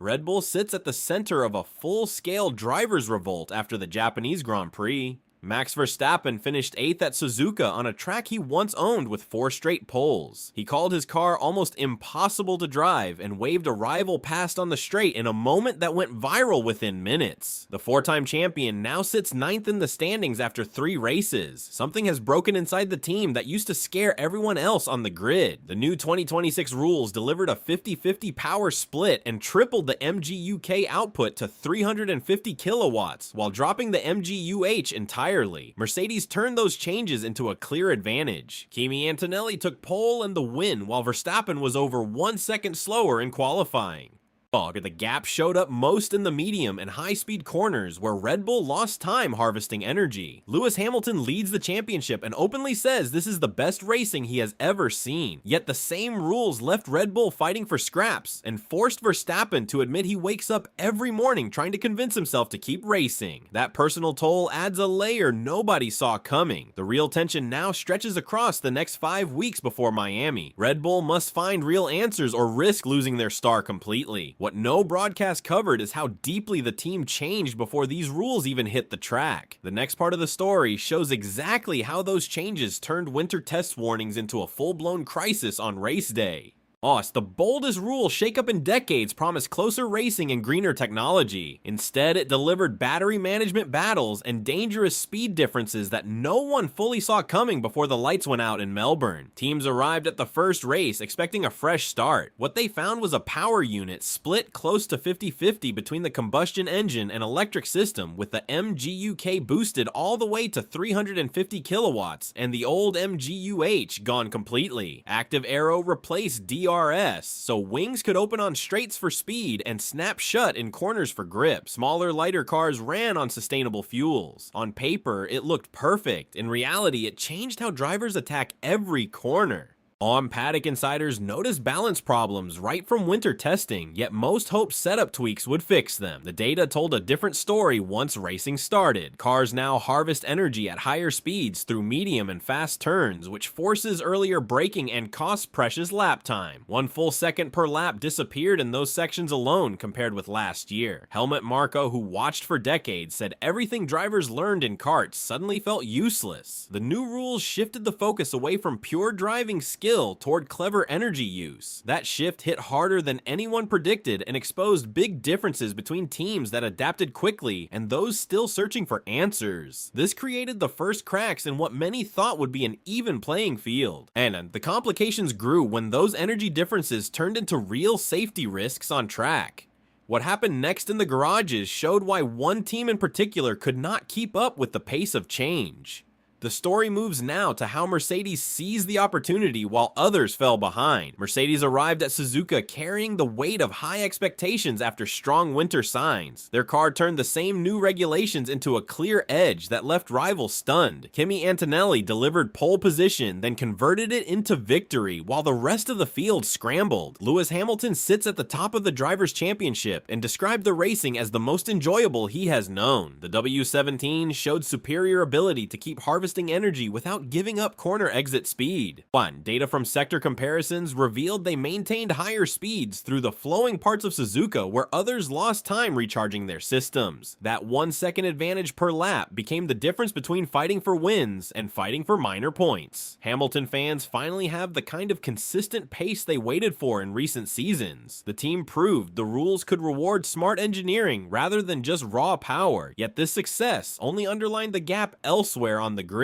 Red Bull sits at the center of a full-scale driver's revolt after the Japanese Grand Prix. Max Verstappen finished 8th at Suzuka on a track he once owned with 4 straight poles. He called his car almost impossible to drive and waved a rival past on the straight in a moment that went viral within minutes. The 4-time champion now sits 9th in the standings after 3 races. Something has broken inside the team that used to scare everyone else on the grid. The new 2026 rules delivered a 50-50 power split and tripled the MGUK output to 350 kilowatts, while dropping the MGUH entirely. Mercedes turned those changes into a clear advantage. Kimi Antonelli took pole and the win, while Verstappen was over 1 second slower in qualifying. The gap showed up most in the medium and high-speed corners, where Red Bull lost time harvesting energy. Lewis Hamilton leads the championship and openly says this is the best racing he has ever seen. Yet the same rules left Red Bull fighting for scraps and forced Verstappen to admit he wakes up every morning trying to convince himself to keep racing. That personal toll adds a layer nobody saw coming. The real tension now stretches across the next 5 weeks before Miami. Red Bull must find real answers or risk losing their star completely. What no broadcast covered is how deeply the team changed before these rules even hit the track. The next part of the story shows exactly how those changes turned winter test warnings into a full-blown crisis on race day. It's the boldest rule shakeup in decades promised closer racing and greener technology. Instead, it delivered battery management battles and dangerous speed differences that no one fully saw coming before the lights went out in Melbourne. Teams arrived at the first race expecting a fresh start. What they found was a power unit split close to 50-50 between the combustion engine and electric system, with the MGUK boosted all the way to 350 kilowatts and the old MGUH gone completely. Active Aero replaced DRS, so wings could open on straights for speed and snap shut in corners for grip. Smaller, lighter cars ran on sustainable fuels. On paper, it looked perfect. In reality, it changed how drivers attack every corner. Paddock insiders noticed balance problems right from winter testing, yet most hoped setup tweaks would fix them. The data told a different story once racing started. Cars now harvest energy at higher speeds through medium and fast turns, which forces earlier braking and costs precious lap time. 1 full second per lap disappeared in those sections alone compared with last year. Helmut Marko, who watched for decades, said everything drivers learned in karts suddenly felt useless. The new rules shifted the focus away from pure driving skill toward clever energy use. That shift hit harder than anyone predicted and exposed big differences between teams that adapted quickly and those still searching for answers. This created the first cracks in what many thought would be an even playing field. And the complications grew when those energy differences turned into real safety risks on track. What happened next in the garages showed why one team in particular could not keep up with the pace of change. The story moves now to how Mercedes seized the opportunity while others fell behind. Mercedes arrived at Suzuka carrying the weight of high expectations after strong winter signs. Their car turned the same new regulations into a clear edge that left rivals stunned. Kimi Antonelli delivered pole position, then converted it into victory, while the rest of the field scrambled. Lewis Hamilton sits at the top of the Drivers' Championship and described the racing as the most enjoyable he has known. The W17 showed superior ability to keep harvesting energy without giving up corner exit speed. Data from sector comparisons revealed they maintained higher speeds through the flowing parts of Suzuka where others lost time recharging their systems. That 1 second advantage per lap became the difference between fighting for wins and fighting for minor points. Hamilton fans finally have the kind of consistent pace they waited for in recent seasons. The team proved the rules could reward smart engineering rather than just raw power, yet this success only underlined the gap elsewhere on the grid.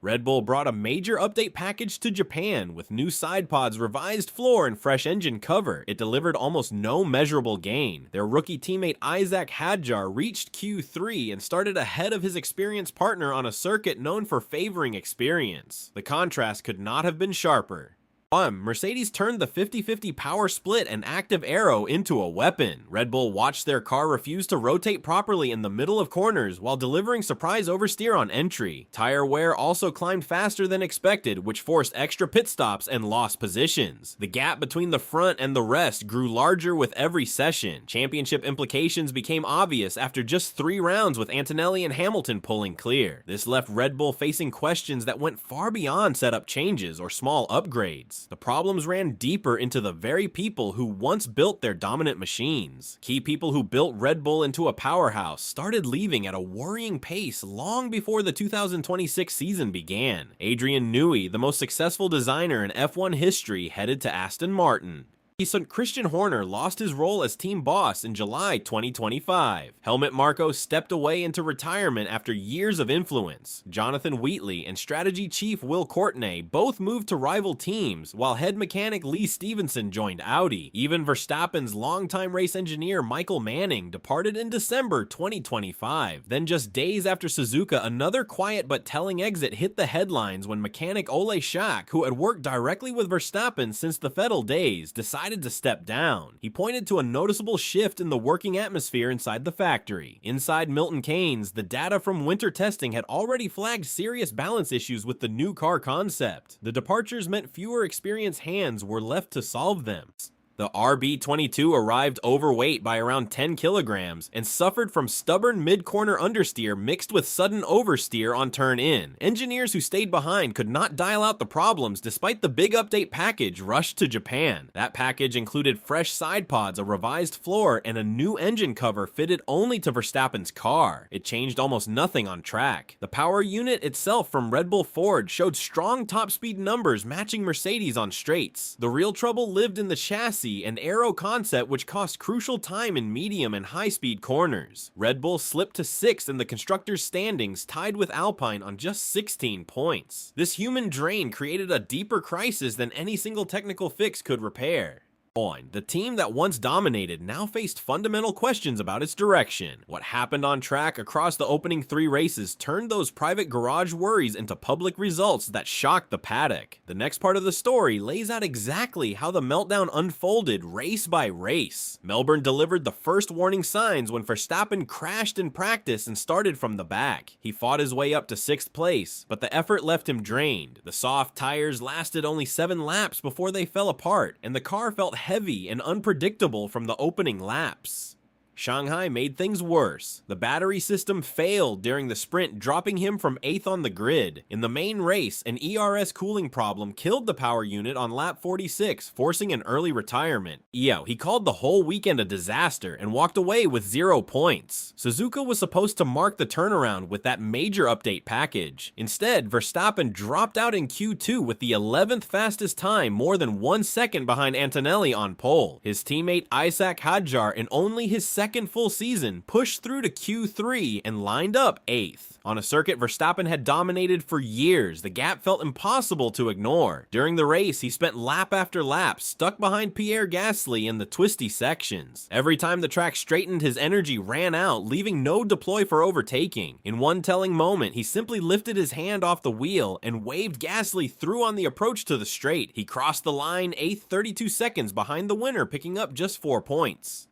Red Bull brought a major update package to Japan with new side pods, revised floor, and fresh engine cover. It delivered almost no measurable gain. Their rookie teammate Isaac Hadjar reached Q3 and started ahead of his experienced partner on a circuit known for favoring experience. The contrast could not have been sharper. Mercedes turned the 50-50 power split and active aero into a weapon. Red Bull watched their car refuse to rotate properly in the middle of corners while delivering surprise oversteer on entry. Tire wear also climbed faster than expected, which forced extra pit stops and lost positions. The gap between the front and the rest grew larger with every session. Championship implications became obvious after just 3 rounds, with Antonelli and Hamilton pulling clear. This left Red Bull facing questions that went far beyond setup changes or small upgrades. race. The problems ran deeper into the very people who once built their dominant machines. Key people who built Red Bull into a powerhouse started leaving at a worrying pace long before the 2026 season began. Adrian Newey, the most successful designer in F1 history, headed to Aston Martin. Christian Horner lost his role as team boss in July 2025. Helmut Marko stepped away into retirement after years of influence. Jonathan Wheatley and strategy chief Will Courtney both moved to rival teams, while head mechanic Lee Stevenson joined Audi. Even Verstappen's longtime race engineer Michael Manning departed in December 2025. Then just days after Suzuka, another quiet but telling exit hit the headlines when mechanic Ole Schack, who had worked directly with Verstappen since the Vettel days, decided to step down. He pointed to a noticeable shift in the working atmosphere inside the factory. Inside Milton Keynes, the data from winter testing had already flagged serious balance issues with the new car concept. The departures meant fewer experienced hands were left to solve them. The RB22 arrived overweight by around 10 kilograms and suffered from stubborn mid-corner understeer mixed with sudden oversteer on turn-in. Engineers who stayed behind could not dial out the problems despite the big update package rushed to Japan. That package included fresh side pods, a revised floor, and a new engine cover fitted only to Verstappen's car. It changed almost nothing on track. The power unit itself from Red Bull Ford showed strong top speed numbers matching Mercedes on straights. The real trouble lived in the chassis and aero concept, which cost crucial time in medium and high-speed corners. Red Bull slipped to 6th in the constructors' standings, tied with Alpine on just 16 points. This human drain created a deeper crisis than any single technical fix could repair. The team that once dominated now faced fundamental questions about its direction. What happened on track across the opening 3 races turned those private garage worries into public results that shocked the paddock. The next part of the story lays out exactly how the meltdown unfolded race by race. Melbourne delivered the first warning signs when Verstappen crashed in practice and started from the back. He fought his way up to 6th place, but the effort left him drained. The soft tires lasted only 7 laps before they fell apart, and the car felt heavy and unpredictable from the opening laps. Shanghai made things worse. The battery system failed during the sprint, dropping him from 8th on the grid. In the main race, an ERS cooling problem killed the power unit on lap 46, forcing an early retirement. He called the whole weekend a disaster and walked away with 0 points. Suzuka was supposed to mark the turnaround with that major update package. Instead, Verstappen dropped out in Q2 with the 11th fastest time, more than 1 second behind Antonelli on pole. His teammate Isaac Hadjar, in only his second full season, pushed through to Q3 and lined up 8th. On a circuit Verstappen had dominated for years, the gap felt impossible to ignore. During the race, he spent lap after lap stuck behind Pierre Gasly in the twisty sections. Every time the track straightened, his energy ran out, leaving no deploy for overtaking. In one telling moment, he simply lifted his hand off the wheel and waved Gasly through on the approach to the straight. He crossed the line 8th, 32 seconds behind the winner, picking up just 4 points.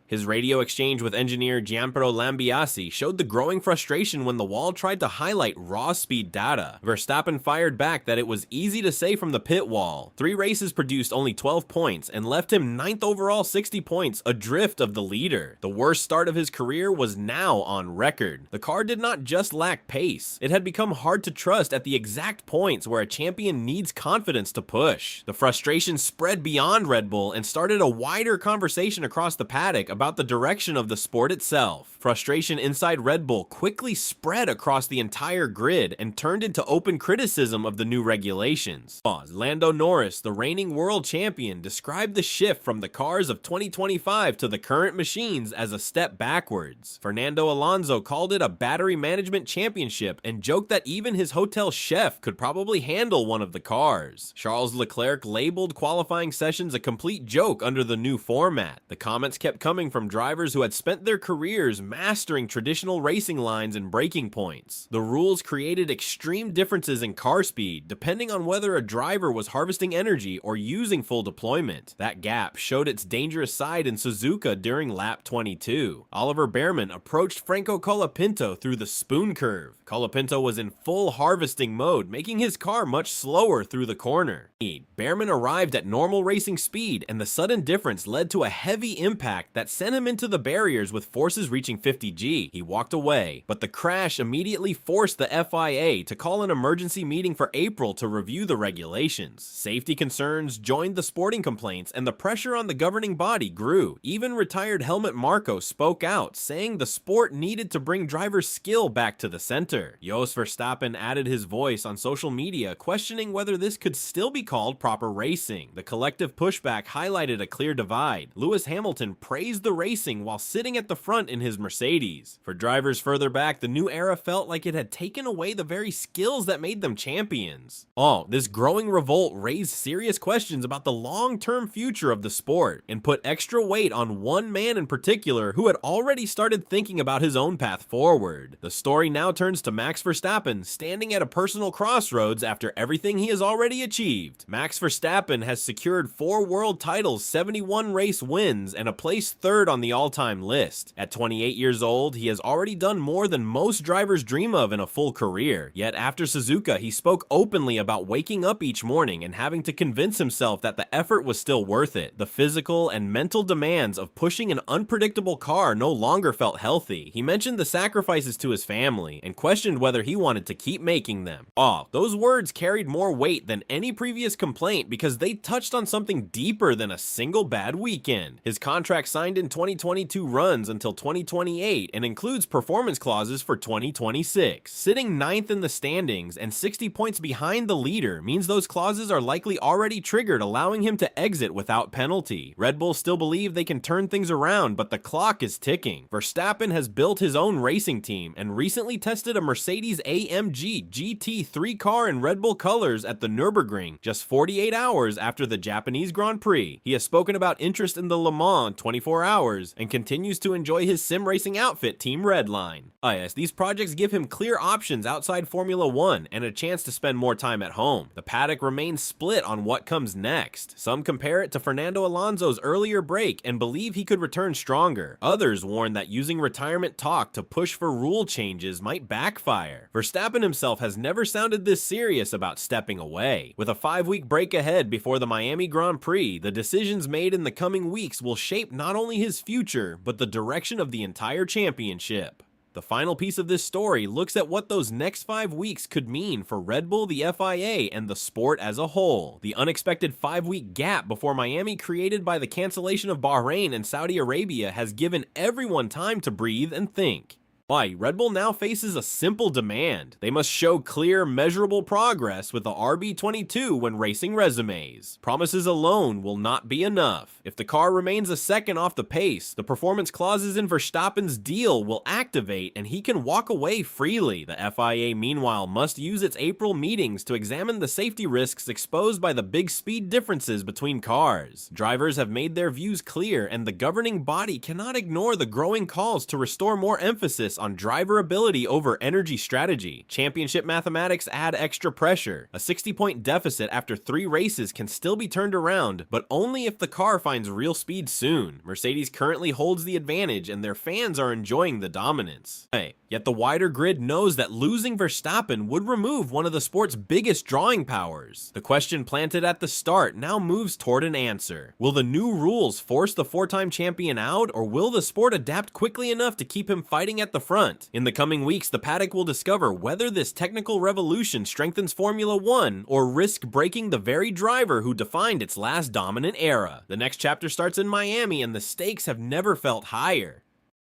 His radio exchange with engineer Gianpiero Lambiase showed the growing frustration when the wall tried to highlight raw speed data. Verstappen fired back that it was easy to say from the pit wall. 3 races produced only 12 points and left him 9th overall, 60 points, adrift of the leader. The worst start of his career was now on record. The car did not just lack pace, it had become hard to trust at the exact points where a champion needs confidence to push. The frustration spread beyond Red Bull and started a wider conversation across the paddock about the direction of the sport itself. Frustration inside Red Bull quickly spread across the entire grid and turned into open criticism of the new regulations. Lando Norris, the reigning world champion, described the shift from the cars of 2025 to the current machines as a step backwards. Fernando Alonso called it a battery management championship and joked that even his hotel chef could probably handle one of the cars. Charles Leclerc labeled qualifying sessions a complete joke under the new format. The comments kept coming from drivers who had spent their careers mastering traditional racing lines and braking points. The rules created extreme differences in car speed, depending on whether a driver was harvesting energy or using full deployment. That gap showed its dangerous side in Suzuka during lap 22. Oliver Behrman approached Franco Colapinto through the spoon curve. Colapinto was in full harvesting mode, making his car much slower through the corner. Behrman arrived at normal racing speed, and the sudden difference led to a heavy impact that sent him into the barriers with forces reaching 50G. He walked away, but the crash immediately forced the FIA to call an emergency meeting for April to review the regulations. Safety concerns joined the sporting complaints, and the pressure on the governing body grew. Even retired Helmut Marko spoke out, saying the sport needed to bring driver skill back to the center. Jos Verstappen added his voice on social media, questioning whether this could still be called proper racing. The collective pushback highlighted a clear divide. Lewis Hamilton praised the racing while sitting at the front in his Mercedes. For drivers further back, the new era felt like it had taken away the very skills that made them champions. This growing revolt raised serious questions about the long-term future of the sport and put extra weight on one man in particular who had already started thinking about his own path forward. The story now turns to Max Verstappen, standing at a personal crossroads after everything he has already achieved. Max Verstappen has secured 4 world titles, 71 race wins, and a place third on the all-time list. At 28 years old, he has already done more than most drivers dream of in a full career. Yet after Suzuka, he spoke openly about waking up each morning and having to convince himself that the effort was still worth it. The physical and mental demands of pushing an unpredictable car no longer felt healthy. He mentioned the sacrifices to his family and questioned whether he wanted to keep making them. Those words carried more weight than any previous complaint because they touched on something deeper than a single bad weekend. His contract signed in 2022 runs until 2028 and includes performance clauses for 2026. Sitting 9th in the standings and 60 points behind the leader means those clauses are likely already triggered, allowing him to exit without penalty. Red Bull still believe they can turn things around, but the clock is ticking. Verstappen has built his own racing team and recently tested a Mercedes-AMG GT3 car in Red Bull colors at the Nürburgring just 48 hours after the Japanese Grand Prix. He has spoken about interest in the Le Mans 24 hours and continues to enjoy his sim racing outfit, Team Redline. Yes, these projects give him clear options outside Formula 1 and a chance to spend more time at home. The paddock remains split on what comes next. Some compare it to Fernando Alonso's earlier break and believe he could return stronger. Others warn that using retirement talk to push for rule changes might backfire. Verstappen himself has never sounded this serious about stepping away. With a 5-week break ahead before the Miami Grand Prix, the decisions made in the coming weeks will shape not only his future, but the direction of the entire championship. The final piece of this story looks at what those next 5 weeks could mean for Red Bull, the FIA, and the sport as a whole. The unexpected 5-week gap before Miami, created by the cancellation of Bahrain and Saudi Arabia, has given everyone time to breathe and think. Red Bull now faces a simple demand. They must show clear, measurable progress with the RB22 when racing resumes. Promises alone will not be enough. If the car remains a second off the pace, the performance clauses in Verstappen's deal will activate and he can walk away freely. The FIA, meanwhile, must use its April meetings to examine the safety risks exposed by the big speed differences between cars. Drivers have made their views clear, and the governing body cannot ignore the growing calls to restore more emphasis on driver ability over energy strategy. Championship mathematics add extra pressure. A 60-point deficit after 3 races can still be turned around, but only if the car finds real speed soon. Mercedes currently holds the advantage and their fans are enjoying the dominance. Yet the wider grid knows that losing Verstappen would remove one of the sport's biggest drawing powers. The question planted at the start now moves toward an answer. Will the new rules force the 4-time champion out, or will the sport adapt quickly enough to keep him fighting at the front? In the coming weeks, the paddock will discover whether this technical revolution strengthens Formula 1 or risk breaking the very driver who defined its last dominant era. The next chapter starts in Miami, and the stakes have never felt higher.